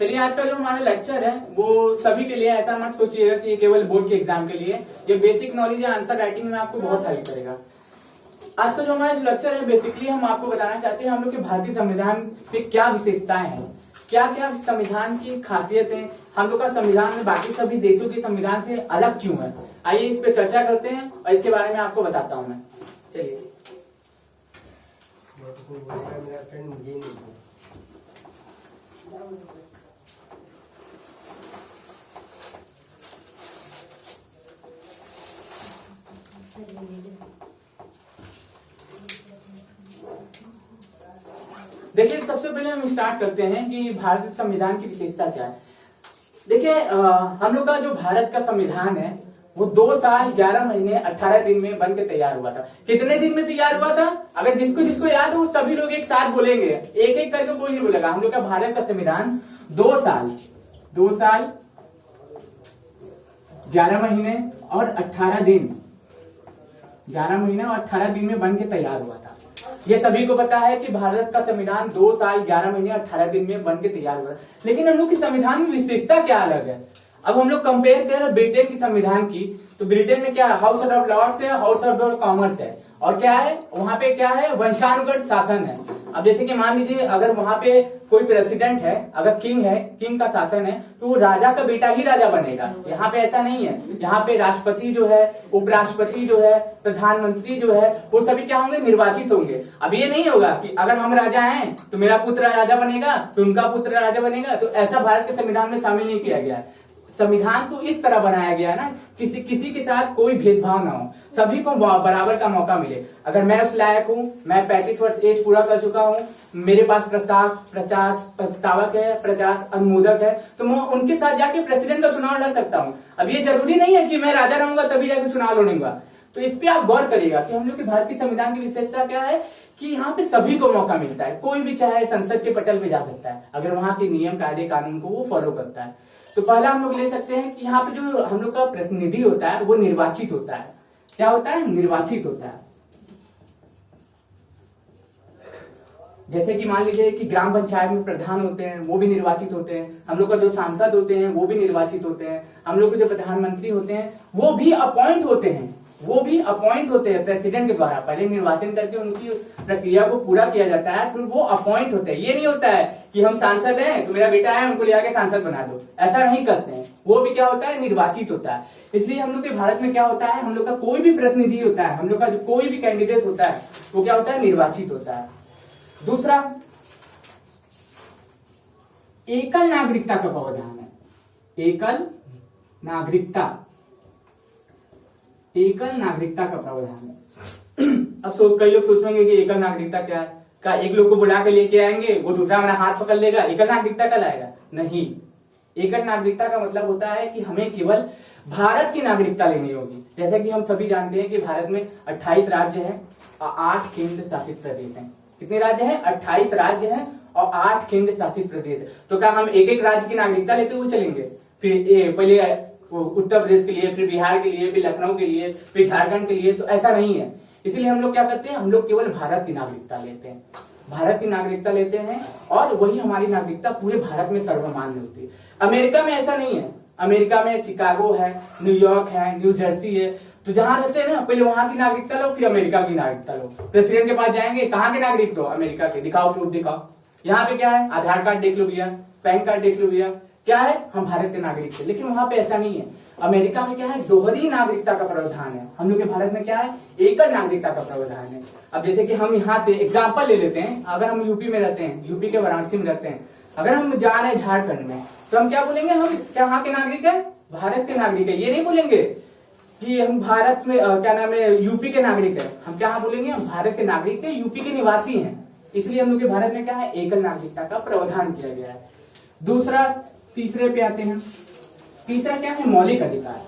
चलिए, आज का जो हमारा लेक्चर है वो सभी के लिए, ऐसा मत सोचिएगा कि ये केवल बोर्ड के एग्जाम के लिए। ये बेसिक नॉलेज या आंसर राइटिंग में आपको बहुत हेल्प करेगा। आज का जो हमारा लेक्चर है, बेसिकली हम आपको बताना चाहते हैं हम लोग के भारतीय संविधान पे क्या विशेषताएं हैं, क्या क्या संविधान की खासियतें, हम लोग का संविधान में बाकी सभी देशों के संविधान से अलग क्यों है। आइए इस पे चर्चा करते हैं और इसके बारे में आपको बताता हूँ मैं। चलिए, मेरा फ्रेंड मुझे नहीं देखिए, सबसे पहले हम स्टार्ट करते हैं कि भारतीय संविधान की विशेषता क्या है। देखिए, हम लोग का जो भारत का संविधान है वो 2 साल 11 महीने 18 दिन में बन के तैयार हुआ था। कितने दिन में तैयार हुआ था? अगर जिसको जिसको याद हो सभी लोग एक साथ बोलेंगे, एक एक करके कोई नहीं बोलेगा। हम लोग का भारत का संविधान 2 साल 11 महीने और 18 दिन 11 महीने और 18 दिन में बन के तैयार हुआ था। ये सभी को पता है कि भारत का संविधान 2 साल 11 महीने 18 दिन में बन के तैयार हुआ। लेकिन हम लोग की संविधान में विशेषता क्या अलग है? अब हम लोग कंपेयर करें ब्रिटेन की संविधान की, तो ब्रिटेन में क्या है? हाउस ऑफ लॉर्ड्स है, हाउस ऑफ कॉमन्स है, और क्या है वहां पे? क्या है? वंशानुगत शासन है। अब जैसे कि मान लीजिए अगर वहां पे कोई प्रेसिडेंट है, अगर किंग है, किंग का शासन है, तो वो राजा का बेटा ही राजा बनेगा। यहाँ पे ऐसा नहीं है। यहाँ पे राष्ट्रपति जो है, उपराष्ट्रपति जो है, प्रधानमंत्री जो है, वो सभी क्या होंगे? निर्वाचित होंगे। अब ये नहीं होगा कि अगर हम राजा हैं तो मेरा पुत्र राजा बनेगा, तो उनका पुत्र राजा बनेगा। तो ऐसा भारत के संविधान में शामिल नहीं किया गया है। संविधान को इस तरह बनाया गया है ना, किसी के साथ कोई भेदभाव ना हो, सभी को बराबर का मौका मिले। अगर मैं उस लायक हूँ, मैं 35 वर्ष एज पूरा कर चुका हूँ, मेरे पास 50 प्रस्तावक है, 50 अनुमोदक है, तो मैं उनके साथ जाके प्रेसिडेंट का चुनाव लड़ सकता हूँ। अब ये जरूरी नहीं है कि मैं राजा रहूंगा तभी जाके चुनाव लड़ूंगा। तो इस पे आप गौर करिएगा कि हम लोग के भारतीय संविधान की विशेषता क्या है कि यहाँ पे सभी को मौका मिलता है। कोई भी चाहे संसद के पटल पे जा सकता है अगर वहां के नियम कायदे कानून को वो फॉलो करता है। तो पहला हम लोग ले सकते हैं कि यहाँ पे जो हम लोग का प्रतिनिधि होता है वो निर्वाचित होता है। क्या होता है? निर्वाचित होता है। जैसे कि मान लीजिए कि ग्राम पंचायत में प्रधान होते हैं, वो भी निर्वाचित होते हैं। हम लोग का जो सांसद होते हैं वो भी निर्वाचित होते हैं। हम लोग के जो प्रधानमंत्री होते हैं वो भी अपॉइंट होते हैं, प्रेसिडेंट के द्वारा। पहले निर्वाचन करके उनकी प्रक्रिया को पूरा किया जाता है, फिर वो अपॉइंट होते हैं। ये नहीं होता है कि हम सांसद हैं तो मेरा बेटा है उनको ले आके सांसद बना दो, ऐसा नहीं करते हैं। वो भी क्या होता है? निर्वाचित होता है। इसलिए हम लोग के भारत में क्या होता है, हम लोग का कोई भी प्रतिनिधि होता है, हम लोग का कोई भी कैंडिडेट होता है वो क्या होता है? निर्वाचित होता है। दूसरा, एकल नागरिकता का प्रावधान है। एकल नागरिकता का प्रावधान है। अब कई लोग सोचेंगे कि एकल नागरिकता क्या है? क्या एक लोग को बुला के लेके आएंगे, वो दूसरा हमारा हाथ पकड़ लेगा, एकल नागरिकता का लाएगा? नहीं। एकल नागरिकता का मतलब होता है कि हमें केवल भारत की नागरिकता लेनी होगी। जैसे कि हम सभी जानते हैं कि भारत में 28 राज्य हैं और 8 केंद्र शासित प्रदेश हैं। कितने राज्य हैं? 28 राज्य हैं और 8 केंद्र शासित प्रदेश है। तो क्या हम एक एक राज्य की नागरिकता लेते हुए चलेंगे? फिर पहले उत्तर प्रदेश के लिए, फिर बिहार के लिए, फिर लखनऊ के लिए, फिर झारखंड के लिए? तो ऐसा नहीं है। इसलिए हम लोग क्या करते हैं? हम लोग केवल भारत की नागरिकता लेते हैं और वही हमारी नागरिकता पूरे भारत में सर्वमान्य होती है। अमेरिका में ऐसा नहीं है। अमेरिका में शिकागो है, न्यूयॉर्क है, न्यू जर्सी है। तो जहां रहते हैं ना, पहले वहां की नागरिकता लो, फिर अमेरिका की नागरिकता लो। प्रेसिडेंट के पास जाएंगे, कहाँ के नागरिक हो? अमेरिका के। दिखाओ, प्रूफ दिखाओ। यहाँ पे क्या है? आधार कार्ड देख लो भैया, पैन कार्ड देख लो भैया, क्या है? हम भारत के नागरिक थे। लेकिन वहां पे ऐसा नहीं है। अमेरिका में क्या है? दोहरी नागरिकता का प्रावधान है। हम लोग के भारत में क्या है? एकल नागरिकता का प्रावधान है। अब जैसे कि हम यहाँ से एग्जाम्पल ले लेते हैं, अगर हम यूपी में रहते हैं, यूपी के वाराणसी में रहते हैं, अगर हम जा रहे हैं झारखंड में, तो हम क्या बोलेंगे? हम कहाँ के नागरिक है? भारत के नागरिक है। ये नहीं बोलेंगे कि हम भारत में क्या नाम है, यूपी के नागरिक है। हम क्या बोलेंगे? हम भारत के नागरिक है, यूपी के निवासी हैं। इसलिए हम लोग के भारत में क्या है? एकल नागरिकता का प्रावधान किया गया है। दूसरा, तीसरे पे आते हैं। तीसरा क्या है? मौलिक अधिकार।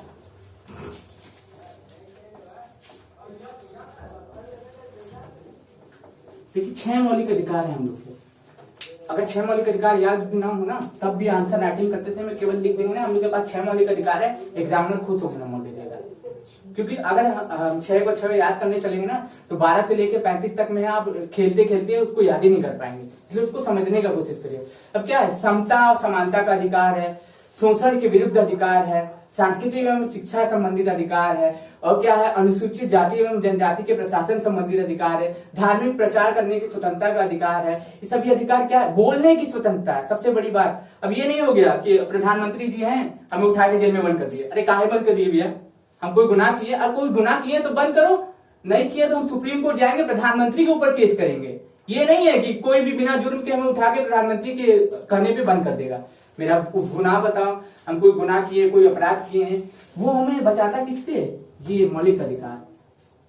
देखिए, 6 मौलिक अधिकार है हम लोग के। अगर 6 मौलिक अधिकार याद ना हो ना, तब भी आंसर राइटिंग करते थे मैं केवल लिख देंगे ना हम लोग के पास 6 मौलिक अधिकार है, एग्जामिनर खुश होकर नंबर दे देगा। क्योंकि अगर हम 6 को 6 याद करने चलेंगे ना तो 12 से लेके 35 तक में आप खेलते खेलते उसको याद ही नहीं कर पाएंगे, इसलिए उसको समझने का कोशिश करिए। अब क्या है, समता और समानता का अधिकार है, शोषण के विरुद्ध अधिकार है, सांस्कृतिक एवं शिक्षा संबंधित अधिकार है, और क्या है, अनुसूचित जाति एवं जनजाति के प्रशासन संबंधित अधिकार है, धार्मिक प्रचार करने की स्वतंत्रता का अधिकार है। ये सभी अधिकार क्या है, बोलने की स्वतंत्रता है, सबसे बड़ी बात। अब ये नहीं हो गया कि प्रधानमंत्री जी हैं, हमें उठा के जेल में बंद कर दिए। अरे काहे बंद कर दिए भैया, हम कोई गुनाह किए? अब कोई गुनाह किए तो बंद करो, नहीं किए तो हम सुप्रीम कोर्ट जाएंगे, प्रधानमंत्री के ऊपर केस करेंगे। ये नहीं है कि कोई भी बिना जुर्म के हमें उठा के प्रधानमंत्री के कहने पे बंद कर देगा। मेरा गुनाह बताओ, हम कोई गुनाह किए, कोई अपराध किए हैं, वो हमें बचाता किससे? ये मौलिक अधिकार।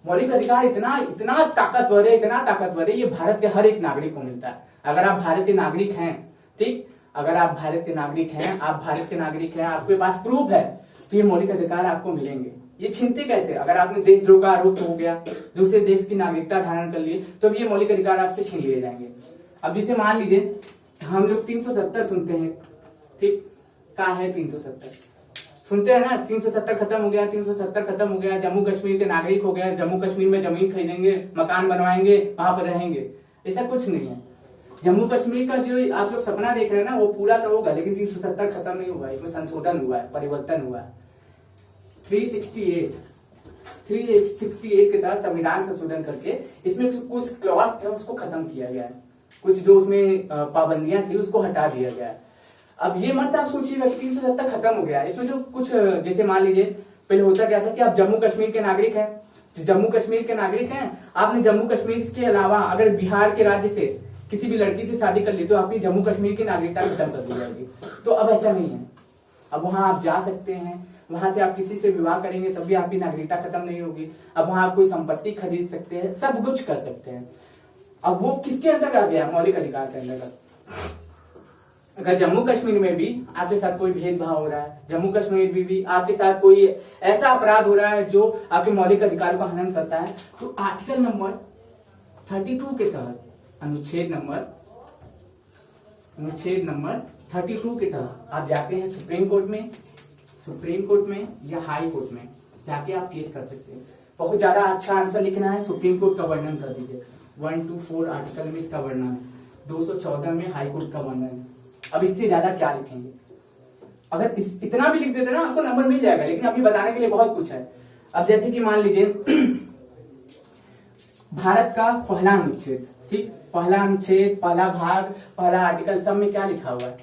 मौलिक अधिकार इतना इतना ताकतवर है, इतना ताकतवर है, ये भारत के हर एक नागरिक को मिलता है। अगर आप भारत के नागरिक हैं, ठीक, अगर आप भारत के नागरिक हैं, आपके पास प्रूफ है, तो ये मौलिक अधिकार आपको मिलेंगे। ये छीनते कैसे? अगर आपने देशद्रोह का आरोप हो गया, दूसरे देश की नागरिकता धारण कर लिए, तो अब ये मौलिक अधिकार आपसे छीन लिए जाएंगे। अब जैसे मान लीजिए हम लोग 370 सुनते हैं, ठीक, कहाँ है 370? सुनते हैं ना, 370 खत्म हो गया, 370 खत्म हो गया, जम्मू कश्मीर के नागरिक हो गए, जम्मू कश्मीर में जमीन खरीदेंगे, मकान बनवाएंगे, वहां पर रहेंगे। ऐसा कुछ नहीं है। जम्मू कश्मीर का जो आप लोग सपना देख रहे हैं ना, वो पूरा तो होगा, लेकिन 370 खत्म नहीं हुआ, इसमें संशोधन हुआ है, परिवर्तन हुआ है। 368 के तहत संविधान संशोधन करके इसमें कुछ क्लॉज थे उसको खत्म किया गया है, कुछ जो उसमें पाबंदियां थी उसको हटा दिया गया है। अब ये मत आप सोचिएगा कि 370 खत्म हो गया, इसमें जो कुछ, जैसे मान लीजिए पहले होता क्या था कि आप जम्मू कश्मीर के नागरिक हैं, जम्मू कश्मीर के नागरिक हैं, आपने जम्मू कश्मीर के अलावा अगर बिहार के राज्य से किसी भी लड़की से शादी कर ली तो आपकी जम्मू कश्मीर की नागरिकता खत्म कर दी जाएगी। तो अब ऐसा नहीं है, अब वहां आप जा सकते हैं, वहां से आप किसी से विवाह करेंगे तब भी आपकी नागरिकता खत्म नहीं होगी। अब वहां आप कोई संपत्ति खरीद सकते हैं, सब कुछ कर सकते हैं। अब वो किसके अंदर आ गया? मौलिक अधिकार के अंदर। अगर जम्मू कश्मीर में भी आपके साथ कोई भेदभाव हो रहा है, जम्मू कश्मीर में भी आपके साथ कोई ऐसा अपराध हो रहा है जो आपके मौलिक अधिकार को हनन करता है, तो आर्टिकल नंबर 32 के तहत, अनुच्छेद नंबर 32 के तहत आप जाते हैं सुप्रीम कोर्ट में या हाई कोर्ट में जाके आप केस कर सकते हैं। बहुत ज्यादा अच्छा आंसर लिखना है, सुप्रीम कोर्ट का वर्णन कर दीजिए। 124 आर्टिकल में इसका वर्णन है, 214 में हाई कोर्ट का वर्णन है। अब इससे ज्यादा क्या लिखेंगे? अगर इतना भी लिख देते ना आपको नंबर मिल जाएगा, लेकिन अभी बताने के लिए बहुत कुछ है। अब जैसे कि मान लीजिए भारत का पहला अनुच्छेद, ठीक, पहला अनुच्छेद, पहला भाग, पहला आर्टिकल, सब में क्या लिखा हुआ है?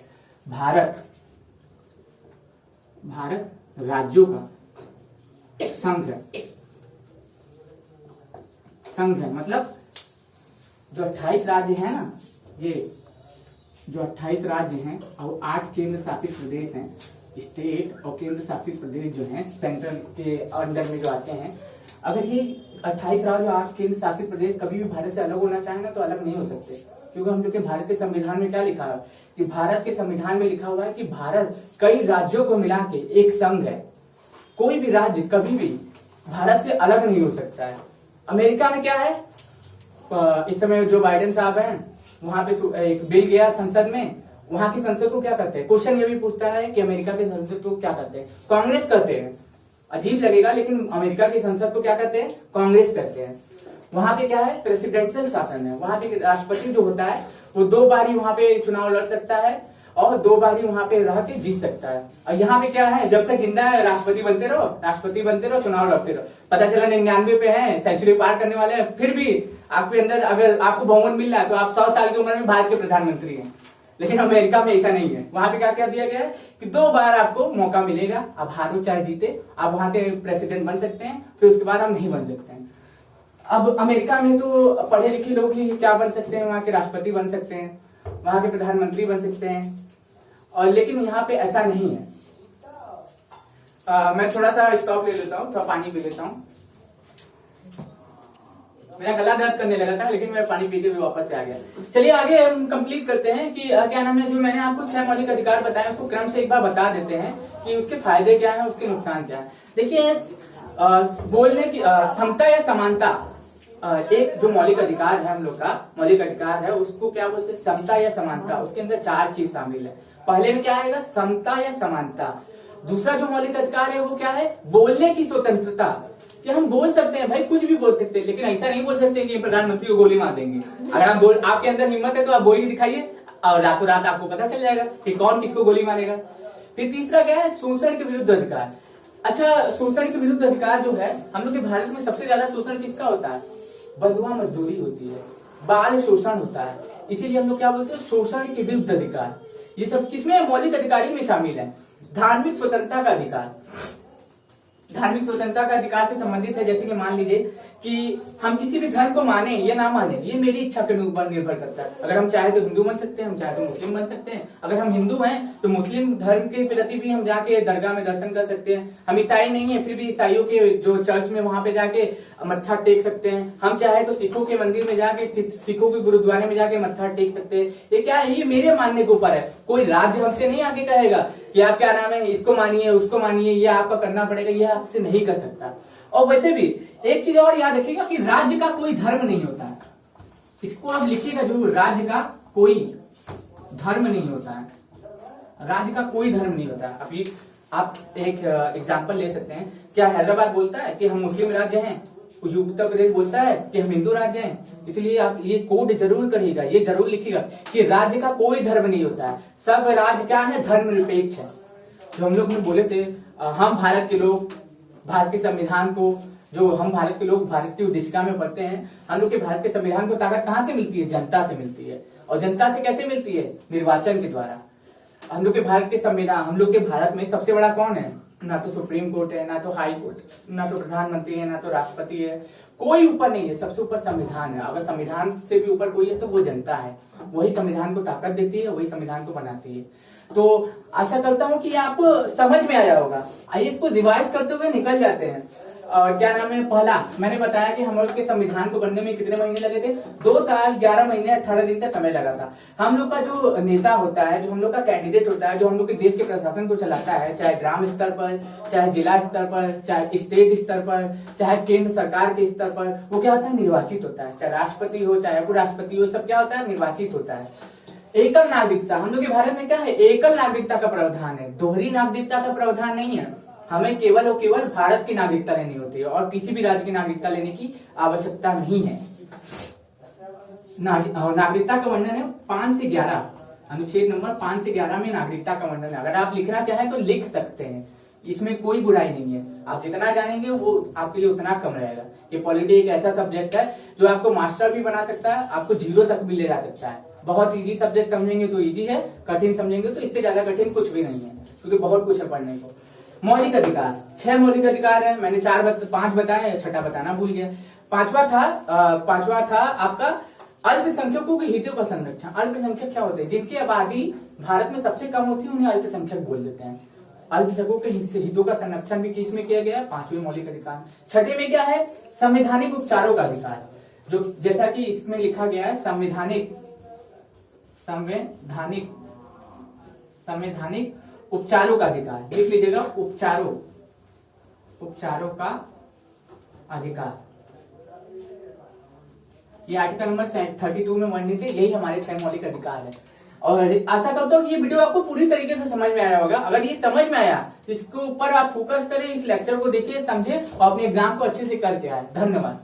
भारत राज्यों का संघ है। मतलब जो 28 राज्य है ना, ये जो 28 राज्य हैं और 8 केंद्र शासित प्रदेश हैं, स्टेट और केंद्र शासित प्रदेश जो हैं सेंट्रल के अंडर में जो आते हैं, अगर ये 28 राज्य और 8 केंद्र शासित प्रदेश कभी भी भारत से अलग होना चाहे ना तो अलग नहीं हो सकते, क्योंकि हम लोग के भारत के संविधान में क्या लिखा है कि भारत के संविधान में लिखा हुआ है कि भारत कई राज्यों को मिला के एक संघ है। कोई भी राज्य कभी भी भारत से अलग नहीं हो सकता है। अमेरिका में क्या है, इस समय जो बाइडेन साहब हैं, वहां पे एक बिल गया संसद में, वहां की संसद को क्या करते हैं? क्वेश्चन ये भी पूछता है कि अमेरिका के संसद को क्या करते हैं? कांग्रेस करते हैं। अजीब लगेगा, लेकिन अमेरिका की संसद को क्या करते हैं? कांग्रेस करते हैं। वहां पे क्या है? प्रेसिडेंशियल शासन है। वहां पे राष्ट्रपति जो होता है वो 2 बारी वहां पे चुनाव लड़ सकता है और 2 बारी वहां पे रह के जीत सकता है। और यहाँ पे क्या है, जब तक जिंदा है राष्ट्रपति बनते रहो, चुनाव लड़ते रहो। पता चला 99 पे है, सेंचुरी पार करने वाले हैं, फिर भी आपके अंदर अगर आपको बहुमत मिल रहा है तो आप 100 साल की उम्र में भारत के प्रधानमंत्री हैं। लेकिन अमेरिका में ऐसा नहीं है। वहां पे क्या क्या दिया गया है कि 2 बार आपको मौका मिलेगा, आप हारो चाहे जीते, आप वहां के प्रेसिडेंट बन सकते हैं, फिर उसके बाद आप नहीं बन सकते हैं। अब अमेरिका में तो पढ़े लिखे लोग ही क्या बन सकते हैं? वहां के राष्ट्रपति बन सकते हैं, वहां के प्रधानमंत्री बन सकते हैं, और लेकिन यहाँ पे ऐसा नहीं है। मैं थोड़ा सा स्टॉप ले लेता हूँ, थोड़ा पानी पी लेता हूँ। मेरा गला दर्द करने लगा था, लेकिन मैं पानी पी के भी वापस से आ गया। चलिए आगे हम कंप्लीट करते हैं कि क्या नाम है, जो मैंने आपको 6 मौलिक अधिकार बताए उसको क्रम से एक बार बता देते हैं कि उसके फायदे क्या है, उसके नुकसान क्या है। देखिए बोलने की समता या समानता, एक जो मौलिक अधिकार है हम लोग का मौलिक अधिकार है, उसको क्या बोलते हैं? समता या समानता। उसके अंदर 4 चीज शामिल है। पहले में क्या आएगा? समता या समानता। दूसरा जो मौलिक अधिकार है वो क्या है, बोलने की स्वतंत्रता, कि हम बोल सकते हैं भाई, कुछ भी बोल सकते हैं, लेकिन ऐसा नहीं बोल सकते कि प्रधानमंत्री को गोली मार देंगे। अगर हम बोल, आपके अंदर हिम्मत है तो आप बोल के दिखाइए और रातों रात आपको पता चल जाएगा कि कौन किसको गोली मारेगा। फिर तीसरा क्या है, शोषण के विरुद्ध अधिकार। अच्छा, शोषण के विरुद्ध अधिकार जो है, हम लोग के भारत में सबसे ज्यादा शोषण किसका होता है, बंधुआ मजदूरी होती है, बाल शोषण होता है, इसीलिए हम लोग क्या बोलते हैं, शोषण के विरुद्ध अधिकार। ये सब किसमें, मौलिक अधिकारी में शामिल है। धार्मिक स्वतंत्रता का अधिकार, धार्मिक स्वतंत्रता का अधिकार से संबंधित है। जैसे कि मान लीजिए कि हम किसी भी धर्म को माने या ना माने, ये मेरी इच्छा के ऊपर निर्भर करता है। अगर हम चाहे तो हिंदू बन सकते हैं, हम चाहे तो मुस्लिम बन सकते हैं। अगर हम हिंदू हैं तो मुस्लिम धर्म के प्रति भी हम जाके दरगाह में दर्शन कर सकते हैं। हम ईसाई नहीं है, फिर भी ईसाइयों के जो चर्च में वहां पे जाके मत्था टेक सकते हैं। हम चाहे तो सिखों के मंदिर में जाके, सिखों के गुरुद्वारे में जाके मत्था टेक सकते हैं। ये क्या है, ये मेरे मानने के ऊपर है। कोई राज्य हमसे नहीं आके कहेगा कि आप क्या नाम है, इसको मानिए उसको मानिए, ये आपका करना पड़ेगा, ये आपसे नहीं कर सकता। और वैसे भी एक चीज और याद रखिएगा कि राज्य का कोई धर्म नहीं होता है। इसको आप लिखिएगा जरूर, राज्य का कोई धर्म नहीं होता है, राज्य का कोई धर्म नहीं होता है। अभी आप एक एग्जांपल ले सकते हैं, क्या हैदराबाद बोलता है कि हम मुस्लिम राज्य हैं, उत्तर प्रदेश बोलता है कि हम हिंदू राज्य हैं। इसलिए आप ये कोड जरूर करिएगा, ये जरूर लिखिएगा कि राज्य का कोई धर्म नहीं होता है, सब राज्य क्या है, धर्मनिरपेक्ष है। जो हम लोग ने बोले थे, हम भारत के लोग भारत के संविधान को, जो हम भारत के लोग भारत की उद्देशिका में पढ़ते हैं, हम लोग के भारत के संविधान को ताकत कहाँ से मिलती है, जनता से मिलती है। और जनता से कैसे मिलती है, निर्वाचन के द्वारा। हम लोग के भारत के संविधान, हम लोग के भारत में सबसे बड़ा कौन है, ना तो सुप्रीम कोर्ट है, ना तो हाई कोर्ट, ना तो प्रधानमंत्री है, ना तो राष्ट्रपति है, कोई ऊपर नहीं है, सबसे ऊपर संविधान है। अगर संविधान से भी ऊपर कोई है तो वो जनता है, वही संविधान को ताकत देती है, वही संविधान को बनाती है। तो आशा करता हूं कि आपको समझ में आया होगा। आइए इसको रिवाइज करते हुए निकल जाते हैं। और क्या नाम है, पहला मैंने बताया कि हम लोग के संविधान को बनने में कितने महीने लगे थे, 2 साल 11 महीने 18 दिन का समय लगा था। हम लोग का जो नेता होता है, जो हम लोग का कैंडिडेट होता है, जो हम लोग के देश के प्रशासन को चलाता है, चाहे ग्राम स्तर पर, चाहे जिला स्तर पर, चाहे स्टेट स्तर पर, चाहे केंद्र सरकार के स्तर पर, वो क्या होता है, निर्वाचित होता है। चाहे राष्ट्रपति हो, चाहे उपराष्ट्रपति हो, सब क्या होता है, निर्वाचित होता है। एकल नागरिकता, हम लोग के भारत में क्या है, एकल नागरिकता का प्रावधान है, दोहरी नागरिकता का प्रावधान नहीं है। हमें केवल और केवल भारत की नागरिकता लेनी होती है और किसी भी राज्य की नागरिकता लेने की आवश्यकता नहीं है। नागरिकता का वर्णन है 5 से 11, अनुच्छेद नंबर 5 से 11 में नागरिकता का वर्णन है। अगर आप लिखना चाहें तो लिख सकते हैं, इसमें कोई बुराई नहीं है। आप जितना जानेंगे वो आपके लिए उतना कम रहेगा। ये पॉलिटी एक ऐसा सब्जेक्ट है जो आपको मास्टर भी बना सकता है, आपको 0 तक भी ले जा सकता है। बहुत इजी सब्जेक्ट समझेंगे तो इजी है, कठिन समझेंगे तो इससे ज्यादा कठिन कुछ भी नहीं है, क्योंकि बहुत कुछ है पढ़ने को। मौलिक अधिकार, 6 मौलिक अधिकार है। मैंने 5 बताए, छठा बताना भूल गया। पांचवा था आपका अल्पसंख्यकों के हितों का संरक्षण। अल्पसंख्यक क्या होते हैं, जिनकी आबादी भारत में सबसे कम होती है, उन्हें अल्पसंख्यक बोल देते हैं। अल्पसंख्यकों के हितों का संरक्षण भी किस में किया गया है, 5वें मौलिक अधिकार। छठे में क्या है, संवैधानिक उपचारों का अधिकार, जो जैसा कि इसमें लिखा गया है, संवैधानिक उपचारों का अधिकार। लिख लीजिएगा, उपचारों का अधिकार। ये आर्टिकल नंबर 32 में वर्णित है। यही हमारे 6 मौलिक अधिकार है। और आशा करता हूँ कि ये वीडियो आपको पूरी तरीके से समझ में आया होगा। अगर ये समझ में आया तो इसके ऊपर आप फोकस करें, इस लेक्चर को देखिए, समझे और अपने एग्जाम को अच्छे से करके आए। धन्यवाद।